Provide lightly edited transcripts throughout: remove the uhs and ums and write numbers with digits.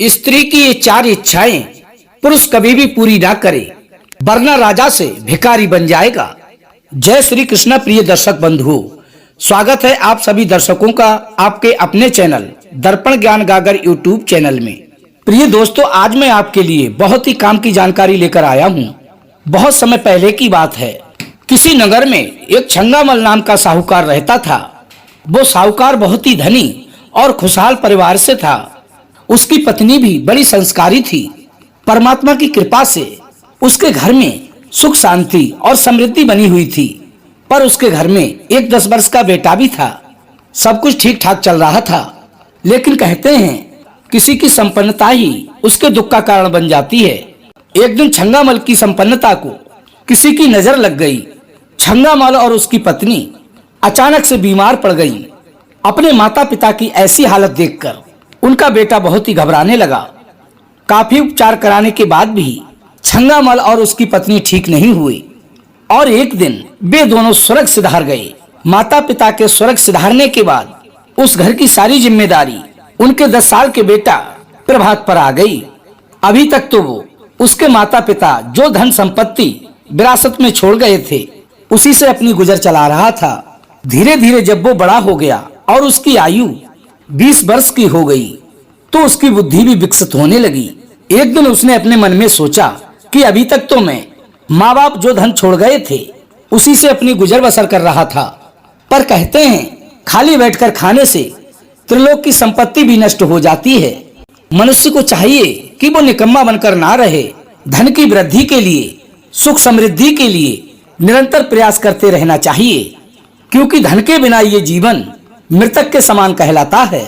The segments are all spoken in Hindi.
स्त्री की ये चार इच्छाएं पुरुष कभी भी पूरी ना करे वरना राजा से भिखारी बन जाएगा। जय श्री कृष्ण। प्रिय दर्शक बंधुओं, स्वागत है आप सभी दर्शकों का आपके अपने चैनल दर्पण ज्ञान गागर यूट्यूब चैनल में। प्रिय दोस्तों, आज मैं आपके लिए बहुत ही काम की जानकारी लेकर आया हूँ। बहुत समय पहले की बात है, किसी नगर में एक छंगामल नाम का साहूकार रहता था। वो साहूकार बहुत ही धनी और खुशहाल परिवार से था। उसकी पत्नी भी बड़ी संस्कारी थी। परमात्मा की कृपा से उसके घर में सुख शांति और समृद्धि बनी हुई थी। पर उसके घर में एक 10 वर्ष का बेटा भी था। सब कुछ ठीक ठाक चल रहा था, लेकिन कहते हैं किसी की संपन्नता ही उसके दुख का कारण बन जाती है। एक दिन छंगामल की संपन्नता को किसी की नजर लग गई। छंगामल और उसकी पत्नी अचानक से बीमार पड़ गई। अपने माता पिता की ऐसी हालत देखकर उनका बेटा बहुत ही घबराने लगा। काफी उपचार कराने के बाद भी छंगामल और उसकी पत्नी ठीक नहीं हुई और एक दिन वे दोनों स्वर्ग सिधार गए। माता पिता के स्वर्ग सिधारने के बाद उस घर की सारी जिम्मेदारी उनके 10 साल के बेटा प्रभात पर आ गई। अभी तक तो वो उसके माता पिता जो धन संपत्ति विरासत में छोड़ गए थे उसी से अपनी गुजर चला रहा था। धीरे धीरे जब वो बड़ा हो गया और उसकी आयु 20 वर्ष की हो गई तो उसकी बुद्धि भी विकसित होने लगी। एक दिन उसने अपने मन में सोचा कि अभी तक तो मैं माँ बाप जो धन छोड़ गए थे उसी से अपनी गुजर बसर कर रहा था। पर कहते हैं खाली बैठकर खाने से त्रिलोक की संपत्ति भी नष्ट हो जाती है। मनुष्य को चाहिए कि वो निकम्मा बनकर ना रहे। धन की वृद्धि के लिए, सुख समृद्धि के लिए निरंतर प्रयास करते रहना चाहिए, क्योंकि धन के बिना ये जीवन मृतक के समान कहलाता है।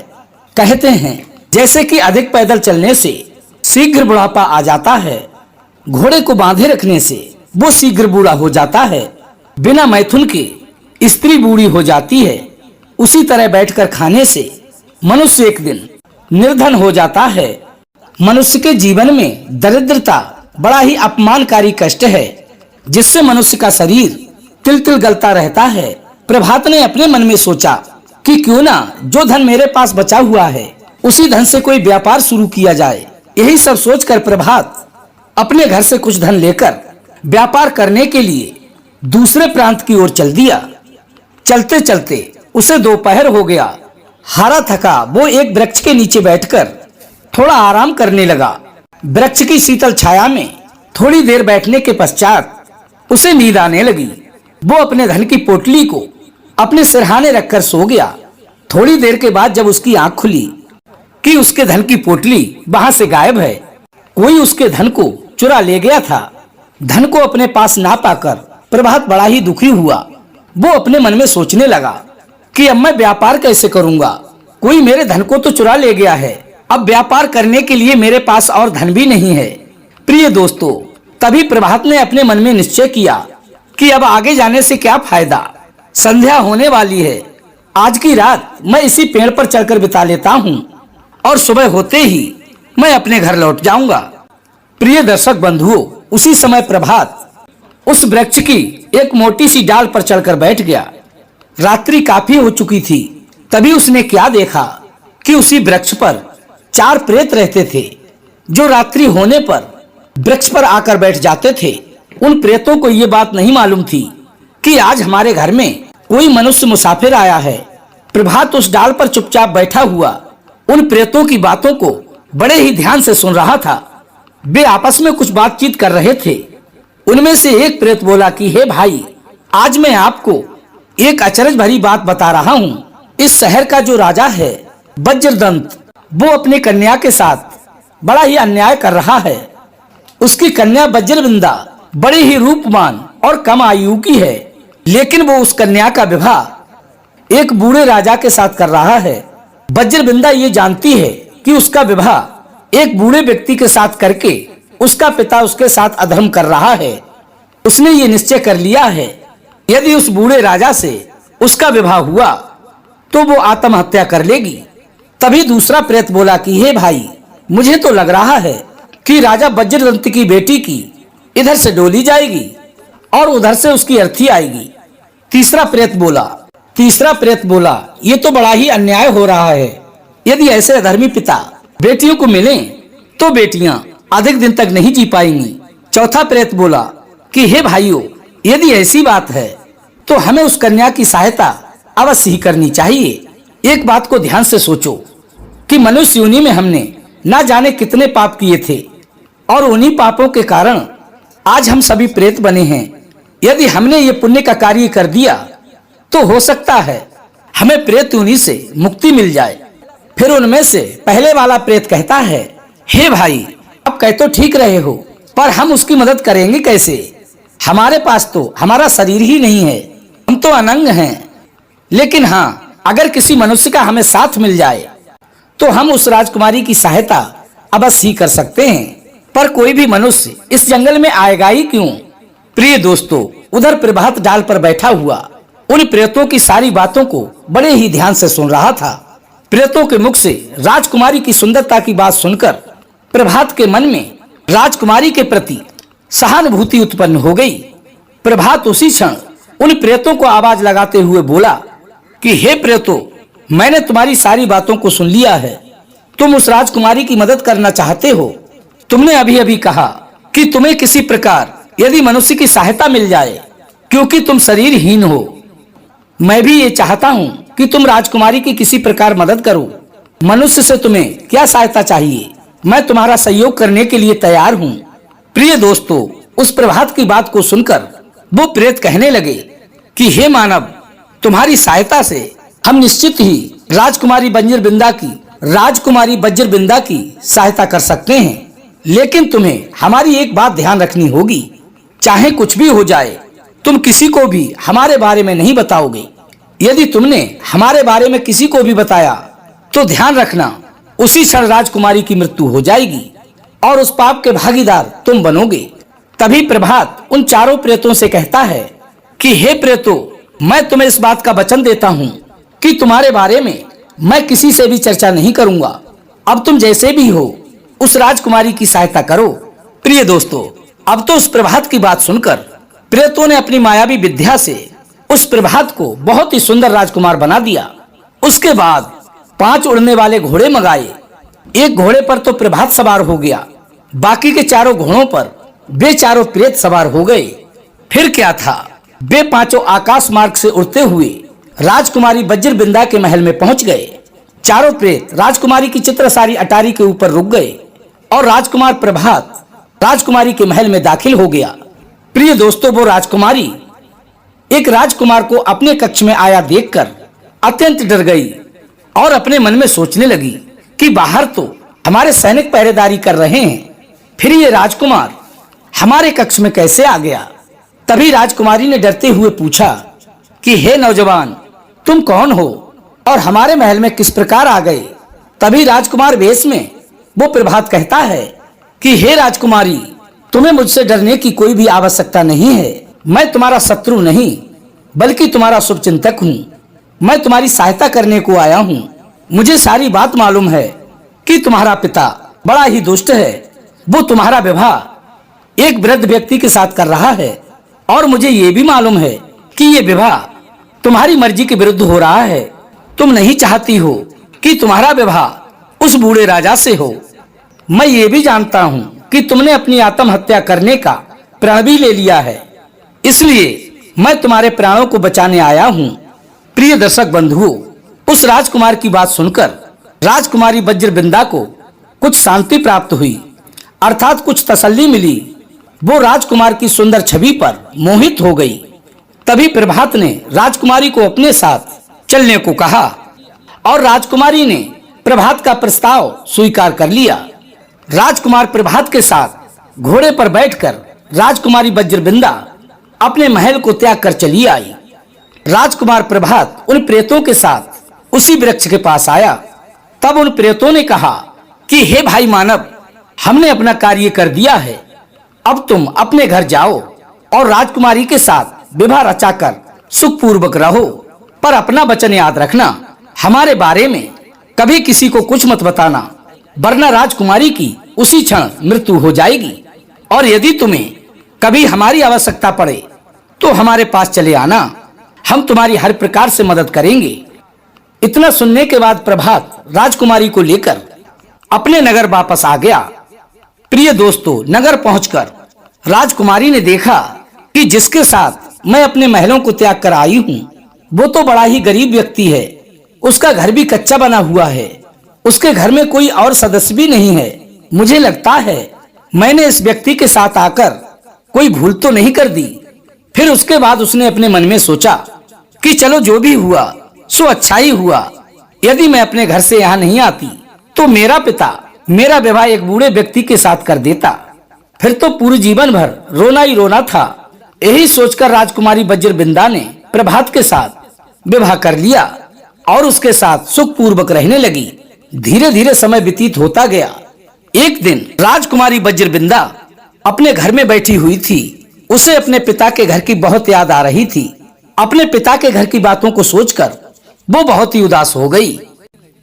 कहते हैं जैसे कि अधिक पैदल चलने से शीघ्र बुढ़ापा आ जाता है, घोड़े को बांधे रखने से वो शीघ्र बूढ़ा हो जाता है, बिना मैथुन के स्त्री बूढ़ी हो जाती है, उसी तरह बैठकर खाने से मनुष्य एक दिन निर्धन हो जाता है। मनुष्य के जीवन में दरिद्रता बड़ा ही अपमानकारी कष्ट है, जिससे मनुष्य का शरीर तिल तिल गलता रहता है। प्रभात ने अपने मन में सोचा कि क्यों ना जो धन मेरे पास बचा हुआ है उसी धन से कोई व्यापार शुरू किया जाए। यही सब सोचकर प्रभात अपने घर से कुछ धन लेकर व्यापार करने के लिए दूसरे प्रांत की ओर चल दिया। चलते चलते उसे दोपहर हो गया। हारा थका वो एक वृक्ष के नीचे बैठकर थोड़ा आराम करने लगा। वृक्ष की शीतल छाया में थोड़ी देर बैठने के पश्चात उसे नींद आने लगी। वो अपने धन की पोटली को अपने सिरहाने रखकर सो गया। थोड़ी देर के बाद जब उसकी आंख खुली कि उसके धन की पोटली वहां से गायब है। कोई उसके धन को चुरा ले गया था। धन को अपने पास ना पाकर प्रभात बड़ा ही दुखी हुआ। वो अपने मन में सोचने लगा कि अब मैं व्यापार कैसे करूंगा, कोई मेरे धन को तो चुरा ले गया है। अब व्यापार करने के लिए मेरे पास और धन भी नहीं है। प्रिय दोस्तों, तभी प्रभात ने अपने मन में निश्चय किया कि अब आगे जाने से क्या फायदा, संध्या होने वाली है। आज की रात मैं इसी पेड़ पर चढ़कर बिता लेता हूँ और सुबह होते ही मैं अपने घर लौट जाऊंगा। प्रिय दर्शक बंधुओं, उसी समय प्रभात उस वृक्ष की एक मोटी सी डाल पर चढ़कर बैठ गया। रात्रि काफी हो चुकी थी। तभी उसने क्या देखा कि उसी वृक्ष पर 4 प्रेत रहते थे, जो रात्रि होने पर वृक्ष पर आकर बैठ जाते थे। उन प्रेतों को ये बात नहीं मालूम थी कि आज हमारे घर में कोई मनुष्य मुसाफिर आया है। प्रभात उस डाल पर चुपचाप बैठा हुआ उन प्रेतों की बातों को बड़े ही ध्यान से सुन रहा था। वे आपस में कुछ बातचीत कर रहे थे। उनमें से एक प्रेत बोला कि हे भाई, आज मैं आपको एक अचरज भरी बात बता रहा हूँ। इस शहर का जो राजा है वज्रदंत, वो अपनी कन्या के साथ बड़ा ही अन्याय कर रहा है। उसकी कन्या वज्रविंदा बड़ी ही रूपवान और कम आयु की है, लेकिन वो उस कन्या का विवाह एक बूढ़े राजा के साथ कर रहा है। वज्रविंदा ये जानती है कि उसका विवाह एक बूढ़े व्यक्ति के साथ करके उसका पिता उसके साथ अधर्म कर रहा है। उसने ये निश्चय कर लिया है यदि उस बूढ़े राजा से उसका विवाह हुआ तो वो आत्महत्या कर लेगी। तभी दूसरा प्रेत बोला कि हे भाई, मुझे तो लग रहा है कि राजा वज्रदंत की बेटी की इधर से डोली जाएगी और उधर से उसकी अर्थी आएगी। तीसरा प्रेत बोला ये तो बड़ा ही अन्याय हो रहा है। यदि ऐसे अधर्मी पिता बेटियों को मिलें तो बेटियां अधिक दिन तक नहीं जी पाएंगी। चौथा प्रेत बोला कि हे भाइयों, यदि ऐसी बात है तो हमें उस कन्या की सहायता अवश्य ही करनी चाहिए। एक बात को ध्यान से सोचो कि मनुष्य योनि में हमने ना जाने कितने पाप किए थे और उन्हीं पापों के कारण आज हम सभी प्रेत बने हैं। यदि हमने ये पुण्य का कार्य कर दिया तो हो सकता है हमें प्रेत योनि से मुक्ति मिल जाए। फिर उनमें से पहले वाला प्रेत कहता है, हे भाई, आप कह तो ठीक रहे हो, पर हम उसकी मदद करेंगे कैसे? हमारे पास तो हमारा शरीर ही नहीं है, हम तो अनंग हैं। लेकिन हाँ, अगर किसी मनुष्य का हमें साथ मिल जाए तो हम उस राजकुमारी की सहायता अवश्य ही कर सकते हैं। पर कोई भी मनुष्य इस जंगल में आएगा ही क्यों? प्रिय दोस्तों, उधर प्रभात डाल पर बैठा हुआ उन प्रेतों की सारी बातों को बड़े ही ध्यान से सुन रहा था। प्रेतों के मुख से राजकुमारी की सुंदरता की बात सुनकर प्रभात के मन में राजकुमारी के प्रति सहानुभूति उत्पन्न हो गई। प्रभात उसी क्षण उन प्रेतों को आवाज लगाते हुए बोला कि हे प्रेतों, मैंने तुम्हारी सारी बातों को सुन लिया है। तुम उस राजकुमारी की मदद करना चाहते हो। तुमने अभी अभी कहा कि तुम्हें किसी प्रकार यदि मनुष्य की सहायता मिल जाए, क्योंकि तुम शरीरहीन हो। मैं भी ये चाहता हूँ कि तुम राजकुमारी की किसी प्रकार मदद करो। मनुष्य से तुम्हें क्या सहायता चाहिए, मैं तुम्हारा सहयोग करने के लिए तैयार हूँ। प्रिय दोस्तों, उस प्रभात की बात को सुनकर वो प्रेत कहने लगे कि हे मानव, तुम्हारी सहायता से हम निश्चित ही राजकुमारी बंजर बिंदा की सहायता कर सकते हैं। लेकिन तुम्हें हमारी एक बात ध्यान रखनी होगी, चाहे कुछ भी हो जाए, तुम किसी को भी हमारे बारे में नहीं बताओगे। यदि तुमने हमारे बारे में किसी को भी बताया तो ध्यान रखना, उसी क्षण राजकुमारी की मृत्यु हो जाएगी और उस पाप के भागीदार तुम बनोगे। तभी प्रभात उन चारों प्रेतों से कहता है कि हे प्रेतों, मैं तुम्हें इस बात का वचन देता हूँ कि तुम्हारे बारे में मैं किसी से भी चर्चा नहीं करूंगा। अब तुम जैसे भी हो उस राजकुमारी की सहायता करो। प्रिय दोस्तों, अब तो उस प्रभात की बात सुनकर प्रेतों ने अपनी मायावी विद्या से उस प्रभात को बहुत ही सुंदर राजकुमार बना दिया। उसके बाद 5 उड़ने वाले घोड़े मंगाए। एक घोड़े पर तो प्रभात सवार हो गया, बाकी के 4 घोड़ों पर वे चारों प्रेत सवार हो गए। फिर क्या था, वे 5 आकाश मार्ग से उड़ते हुए राजकुमारी बज्र बिंदा के महल में पहुंच गए। चारों प्रेत राजकुमारी की चित्रसारी अटारी के ऊपर रुक गए और राजकुमार प्रभात राजकुमारी के महल में दाखिल हो गया। प्रिय दोस्तों, वो राजकुमारी एक राजकुमार को अपने कक्ष में आया देखकर अत्यंत डर गई और अपने मन में सोचने लगी कि बाहर तो हमारे सैनिक पहरेदारी कर रहे हैं, फिर ये राजकुमार हमारे कक्ष में कैसे आ गया? तभी राजकुमारी ने डरते हुए पूछा कि हे नौजवान, तुम कौन हो और हमारे महल में किस प्रकार आ गए? तभी राजकुमार वेश में वो प्रभात कहता है कि हे राजकुमारी, तुम्हें मुझसे डरने की कोई भी आवश्यकता नहीं है। मैं तुम्हारा शत्रु नहीं बल्कि तुम्हारा शुभचिंतक हूँ। मैं तुम्हारी सहायता करने को आया हूँ। मुझे सारी बात मालूम है कि तुम्हारा पिता बड़ा ही दुष्ट है। वो तुम्हारा विवाह एक वृद्ध व्यक्ति के साथ कर रहा है और मुझे ये भी मालूम है कि ये विवाह तुम्हारी मर्जी के विरुद्ध हो रहा है। तुम नहीं चाहती हो कि तुम्हारा विवाह उस बूढ़े राजा से हो। मैं ये भी जानता हूँ कि तुमने अपनी आत्महत्या करने का प्रण भी ले लिया है, इसलिए मैं तुम्हारे प्राणों को बचाने आया हूँ। प्रिय दर्शक बंधुओं, उस राजकुमार की बात सुनकर राजकुमारी बज्र बिंदा को कुछ शांति प्राप्त हुई, अर्थात कुछ तसल्ली मिली। वो राजकुमार की सुंदर छवि पर मोहित हो गई। तभी प्रभात ने राजकुमारी को अपने साथ चलने को कहा और राजकुमारी ने प्रभात का प्रस्ताव स्वीकार कर लिया। राजकुमार प्रभात के साथ घोड़े पर बैठकर राजकुमारी बज्रबिंदा अपने महल को त्याग कर चली आई। राजकुमार प्रभात उन प्रेतों के साथ उसी वृक्ष के पास आया। तब उन प्रेतों ने कहा कि हे भाई मानव, हमने अपना कार्य कर दिया है, अब तुम अपने घर जाओ और राजकुमारी के साथ विवाह रचाकर सुखपूर्वक रहो, पर अपना वचन याद रखना, हमारे बारे में कभी किसी को कुछ मत बताना, वरना राजकुमारी की उसी क्षण मृत्यु हो जाएगी। और यदि तुम्हें कभी हमारी आवश्यकता पड़े तो हमारे पास चले आना, हम तुम्हारी हर प्रकार से मदद करेंगे। इतना सुनने के बाद प्रभात राजकुमारी को लेकर अपने नगर वापस आ गया प्रिय दोस्तों, नगर पहुंचकर राजकुमारी ने देखा कि जिसके साथ मैं अपने महलों को त्याग कर आई हूँ वो तो बड़ा ही गरीब व्यक्ति है। उसका घर भी कच्चा बना हुआ है। उसके घर में कोई और सदस्य भी नहीं है। मुझे लगता है मैंने इस व्यक्ति के साथ आकर कोई भूल तो नहीं कर दी। फिर उसके बाद उसने अपने मन में सोचा कि चलो जो भी हुआ सो अच्छा ही हुआ। यदि मैं अपने घर से यहाँ नहीं आती तो मेरा पिता मेरा विवाह एक बूढ़े व्यक्ति के साथ कर देता। फिर तो पूरे जीवन भर रोना ही रोना था। यही सोचकर राजकुमारी वज्रबिंदा ने प्रभात के साथ विवाह कर लिया और उसके साथ सुख पूर्वक रहने लगी। धीरे धीरे समय व्यतीत होता गया। एक दिन राजकुमारी वज्रबिंदा अपने घर में बैठी हुई थी। उसे अपने पिता के घर की बहुत याद आ रही थी। अपने पिता के घर की बातों को सोचकर वो बहुत ही उदास हो गई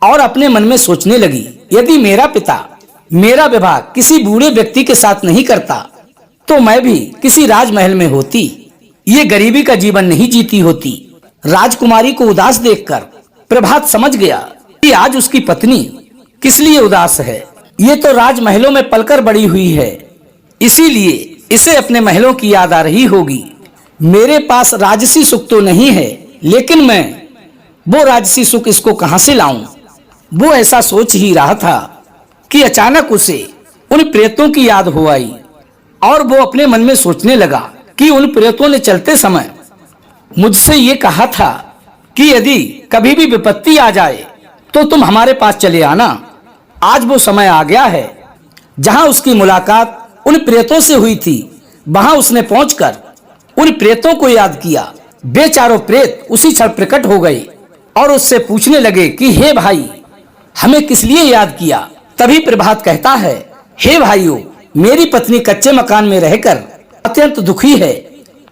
और अपने मन में सोचने लगी, यदि मेरा पिता मेरा विवाह किसी बूढ़े व्यक्ति के साथ नहीं करता तो मैं भी किसी राजमहल में होती, ये गरीबी का जीवन नहीं जीती होती। राजकुमारी को उदास देखकर प्रभात समझ गया कि आज उसकी पत्नी किस लिए उदास है। ये तो राजमहलों में पलकर बड़ी हुई है, इसीलिए इसे अपने महलों की याद आ रही होगी। मेरे पास राजसी सुख तो नहीं है, लेकिन मैं वो राजसी सुख इसको कहां से लाऊं। वो ऐसा सोच ही रहा था कि अचानक उसे उन प्रेतों की याद हो आई और वो अपने मन में सोचने लगा कि उन प्रेतों ने चलते समय मुझसे ये कहा था कि यदि कभी भी विपत्ति आ जाए तो तुम हमारे पास चले आना। आज वो समय आ गया है जहां उसकी मुलाकात उन प्रेतों से हुई थी। वहां उसने पहुंचकर उन प्रेतों को याद किया। वे चारों प्रेत उसी क्षण प्रकट हो गए और उससे पूछने लगे कि हे भाई, हमें किस लिए याद किया। तभी प्रभात कहता है, हे भाइयों, मेरी पत्नी कच्चे मकान में रहकर अत्यंत दुखी है।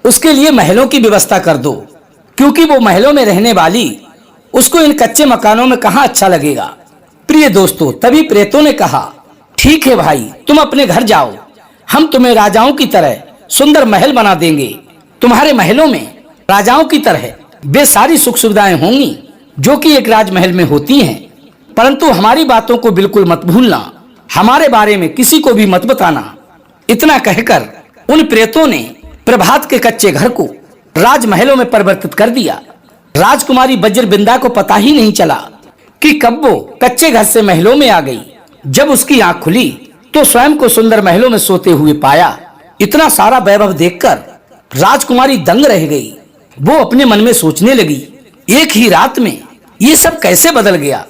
उसके लिए महलों की व्यवस्था कर दो, क्योंकि वो महलों में रहने वाली उसको इन कच्चे मकानों में कहाँ अच्छा लगेगा। प्रिय दोस्तों, तभी प्रेतों ने कहा, ठीक है भाई, तुम अपने घर जाओ, हम तुम्हें राजाओं की तरह सुंदर महल बना देंगे। तुम्हारे महलों में राजाओं की तरह वे सारी सुख सुविधाएं होंगी जो कि एक राजमहल में होती हैं। परंतु हमारी बातों को बिल्कुल मत भूलना, हमारे बारे में किसी को भी मत बताना। इतना कहकर उन प्रेतों ने प्रभात के कच्चे घर को राजमहलों में परिवर्तित कर दिया। राजकुमारी वज्रबिंदा को पता ही नहीं चला कि कब वो कच्चे घर से महलों में आ गई। जब उसकी आंख खुली तो स्वयं को सुंदर महलों में सोते हुए पाया। इतना सारा वैभव देखकर राजकुमारी दंग रह गई। वो अपने मन में सोचने लगी, एक ही रात में ये सब कैसे बदल गया।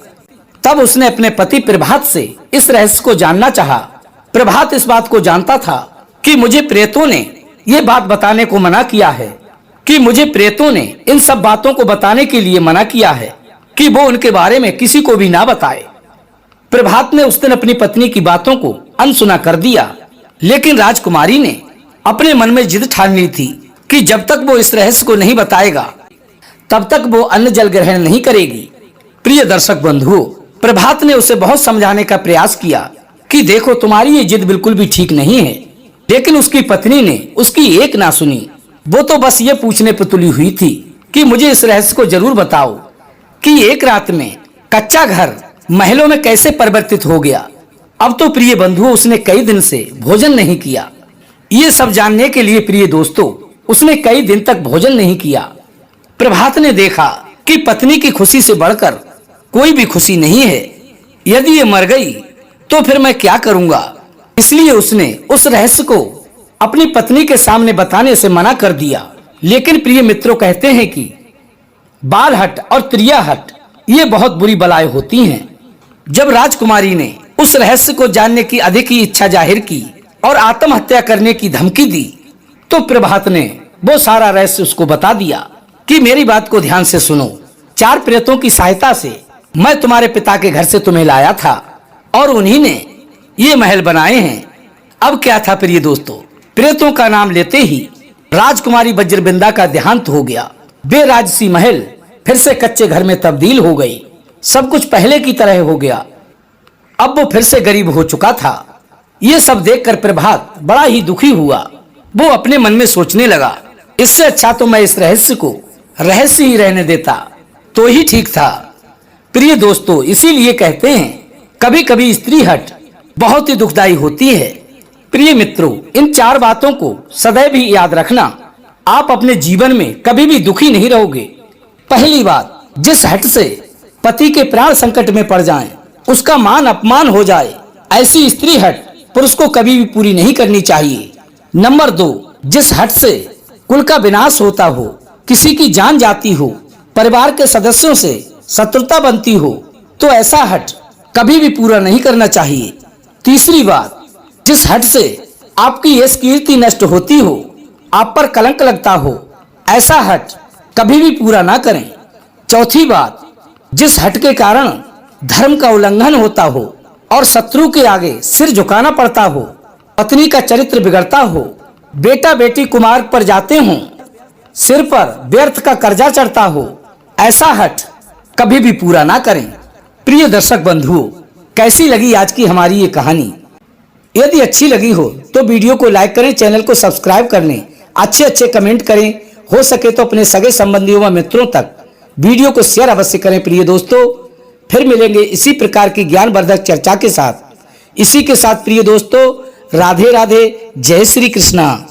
तब उसने अपने पति प्रभात से इस रहस्य को जानना चाहा। प्रभात इस बात को जानता था कि मुझे प्रेतों ने ये बात बताने को मना किया है, इन सब बातों को बताने के लिए मना किया है कि वो उनके बारे में किसी को भी ना बताए। प्रभात ने उस दिन अपनी पत्नी की बातों को अनसुना कर दिया, लेकिन राजकुमारी ने अपने मन में जिद ठान ली थी कि जब तक वो इस रहस्य को नहीं बताएगा तब तक वो अन्न जल ग्रहण नहीं करेगी। प्रिय दर्शक बंधुओं, प्रभात ने उसे बहुत समझाने का प्रयास किया कि देखो, तुम्हारी ये जिद बिल्कुल भी ठीक नहीं है, लेकिन उसकी पत्नी ने उसकी एक ना सुनी। वो तो बस ये पूछने पर तुली हुई थी कि मुझे इस रहस्य को जरूर बताओ कि एक रात में कच्चा घर महलों में कैसे परिवर्तित हो गया। अब तो प्रिय बंधुओं, उसने कई दिन से भोजन नहीं किया। ये सब जानने के लिए प्रिय दोस्तों, उसने कई दिन तक भोजन नहीं किया। प्रभात ने देखा कि पत्नी की खुशी से बढ़कर कोई भी खुशी नहीं है। यदि ये मर गई तो फिर मैं क्या करूंगा। इसलिए उसने उस रहस्य को अपनी पत्नी के सामने बताने से मना कर दिया। लेकिन प्रिय मित्रों, कहते हैं कि बालहट और त्रियाहट ये बहुत बुरी बलाएं होती हैं। जब राजकुमारी ने उस रहस्य को जानने की अधिक ही इच्छा जाहिर की और आत्महत्या करने की धमकी दी तो प्रभात ने वो सारा रहस्य उसको बता दिया कि मेरी बात को ध्यान से सुनो। 4 प्रेतों की सहायता से मैं तुम्हारे पिता के घर से तुम्हें लाया था और उन्हीं ने ये महल बनाए हैं। अब क्या था प्रिय दोस्तों, प्रेतों का नाम लेते ही राजकुमारी वज्रबिंदा का देहांत हो गया। वे राजसी महल फिर से कच्चे घर में तब्दील हो गई। सब कुछ पहले की तरह हो गया। अब वो फिर से गरीब हो चुका था। ये सब देखकर प्रभात बड़ा ही दुखी हुआ। वो अपने मन में सोचने लगा, इससे अच्छा तो मैं इस रहस्य को रहस्य ही रहने देता तो ही ठीक था। प्रिय दोस्तों, इसीलिए कहते हैं कभी कभी स्त्री हट बहुत ही दुखदायी होती है। प्रिय मित्रों, इन 4 बातों को सदैव ही याद रखना। आप अपने जीवन में कभी भी दुखी नहीं रहोगे। पहली बात, जिस हट से पति के प्राण संकट में पड़ जाएं, उसका मान अपमान हो जाए, ऐसी स्त्री हट पुरुष को कभी भी पूरी नहीं करनी चाहिए। नंबर 2, जिस हट से कुल का विनाश होता हो, किसी की जान जाती हो, परिवार के सदस्यों से शत्रुता बनती हो, तो ऐसा हट कभी भी पूरा नहीं करना चाहिए। तीसरी बात, जिस हट से आपकी यश कीर्ति नष्ट होती हो, आप पर कलंक लगता हो, ऐसा हट कभी भी पूरा ना करें। चौथी बात, जिस हट के कारण धर्म का उल्लंघन होता हो और शत्रु के आगे सिर झुकाना पड़ता हो, पत्नी का चरित्र बिगड़ता हो, बेटा बेटी कुमार्ग पर जाते हों, सिर पर व्यर्थ का कर्जा चढ़ता हो, ऐसा हट कभी भी पूरा ना करें। प्रिय दर्शक बंधुओं, कैसी लगी आज की हमारी ये कहानी? यदि अच्छी लगी हो तो वीडियो को लाइक करें, चैनल को सब्सक्राइब कर लें, अच्छे कमेंट करें, हो सके तो अपने सगे संबंधियों व मित्रों तक वीडियो को शेयर अवश्य करें। प्रिय दोस्तों, फिर मिलेंगे इसी प्रकार की ज्ञानवर्धक चर्चा के साथ। इसी के साथ प्रिय दोस्तों, राधे राधे, जय श्री कृष्णा।